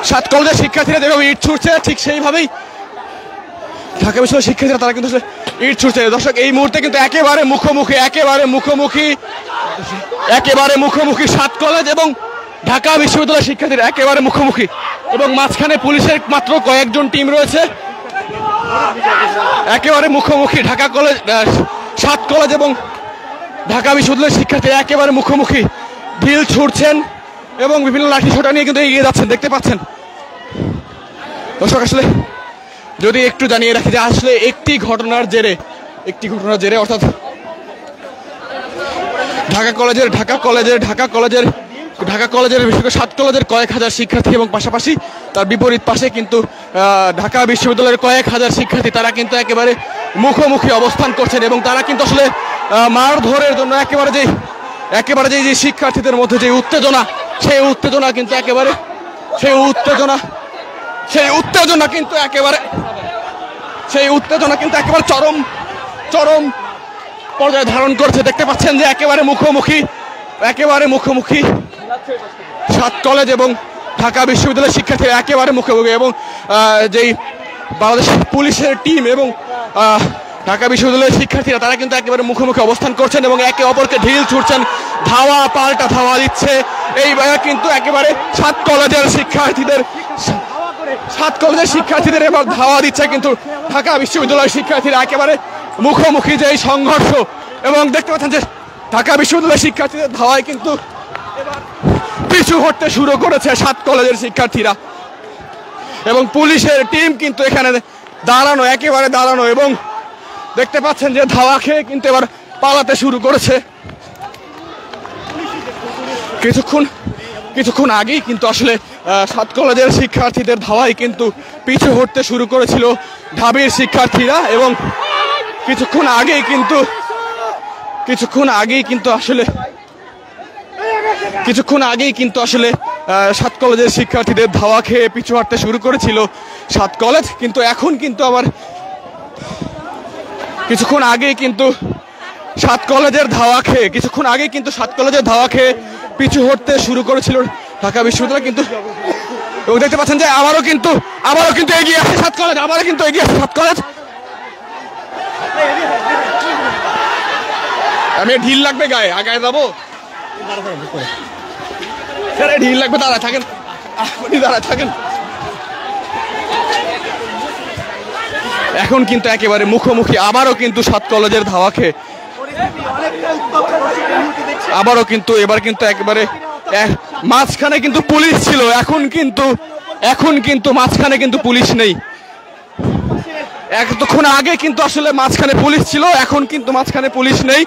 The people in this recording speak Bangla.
সাত কলেজের শিক্ষার্থীরা যেভাবে ইট ছুটছে ঠিক সেইভাবেই ঢাকা বিশ্ববিদ্যালয়ের শিক্ষার্থীরা তারা কিন্তু ইট ছুটছে। দর্শক এই মুহূর্তে কিন্তু একেবারে মুখোমুখি সাত কলেজ এবং ঢাকা বিশ্ববিদ্যালয়ের শিক্ষার্থীরা একেবারে মুখোমুখি, এবং মাঝখানে পুলিশের মাত্র কয়েকজন টিম রয়েছে। একেবারে মুখোমুখি ঢাকা কলেজ, সাত কলেজ এবং ঢাকা বিশ্ববিদ্যালয়ের শিক্ষার্থীরা একেবারে মুখোমুখি ঢিল ছুটছেন এবং বিভিন্ন লাঠি ছোটা নিয়ে কিন্তু এগিয়ে যাচ্ছেন, দেখতে পাচ্ছেন। দর্শক আসলে যদি একটু জানিয়ে রাখি যে আসলে একটি ঘটনার জেরে অর্থাৎ ঢাকা কলেজের বিশেষ করে সাত কলেজের কয়েক হাজার শিক্ষার্থী এবং পাশাপাশি তার বিপরীত পাশে কিন্তু ঢাকা বিশ্ববিদ্যালয়ের কয়েক হাজার শিক্ষার্থী তারা কিন্তু একেবারে মুখোমুখি অবস্থান করছেন, এবং তারা কিন্তু আসলে মারধরের জন্য একেবারে যে শিক্ষার্থীদের মধ্যে যে উত্তেজনা, সেই উত্তেজনা কিন্তু একেবারে চরম পর্যায়ে ধারণ করছে। দেখতে পাচ্ছেন যে একেবারে মুখোমুখি সাত কলেজ এবং ঢাকা বিশ্ববিদ্যালয়ের শিক্ষার্থীরা একেবারে মুখোমুখি, এবং যেই বাংলাদেশ পুলিশের টিম এবং ঢাকা বিশ্ববিদ্যালয়ের শিক্ষার্থীরা তারা কিন্তু একেবারে মুখোমুখি অবস্থান করছেন এবং একে অপরকে ঢিল ছুটছেন, পাল্টা ধাওয়া দিচ্ছে। এই কিন্তু একেবারে সাত কলেজের শিক্ষার্থীদের এবার ধাওয়া দিচ্ছে কিন্তু ঢাকা বিশ্ববিদ্যালয়ের শিক্ষার্থীরা একেবারে মুখোমুখি যে সংঘর্ষ, এবং দেখতে পাচ্ছেন যে ঢাকা বিশ্ববিদ্যালয়ের শিক্ষার্থীদের ধাওয়ায় কিন্তু পিছু হটতে শুরু করেছে সাত কলেজের শিক্ষার্থীরা, এবং পুলিশের টিম কিন্তু এখানে একেবারে দাঁড়ানো, এবং দেখতে পাচ্ছেন যে ধাওয়া খেয়ে কিন্তু এবার পালাতে শুরু করেছে। কিছুক্ষণ আগেই কিন্তু আসলে সাত কলেজের শিক্ষার্থীদের ধাওয়ায় কিন্তু পিছু হটতে শুরু করেছিল ঢাবির শিক্ষার্থীরা, এবং কিছুক্ষণ আগেই কিন্তু আসলে সাত কলেজের শিক্ষার্থীদের ধাওয়া খেয়ে পিছু হাঁটতে শুরু করেছিল সাত কলেজ, কিন্তু এখন কিন্তু আবার কিছুক্ষণ আগেই কিন্তু সাত কলেজের ধাওয়া খেয়ে পিছু হটতে শুরু করেছিল ঢাকা বিশ্ববিদ্যালয়। কিন্তু এবং দেখতে পাচ্ছেন যে আবারও কিন্তু এগিয়ে আসে সাত কলেজ। আমি ঢিল লাগবে আগায় যাবো, ঢিল লাগবে, দাঁড়ায় থাকেন। এখন কিন্তু একেবারে মুখোমুখি আবারও কিন্তু সাত কলেজের ধাওয়া খেয়ে এবার কিন্তু একেবারে মাঝখানে কিন্তু পুলিশ ছিল, এখন কিন্তু মাঝখানে কিন্তু পুলিশ নেই। এতক্ষণ আগে কিন্তু আসলে মাঝখানে পুলিশ ছিল, এখন কিন্তু মাঝখানে পুলিশ নেই।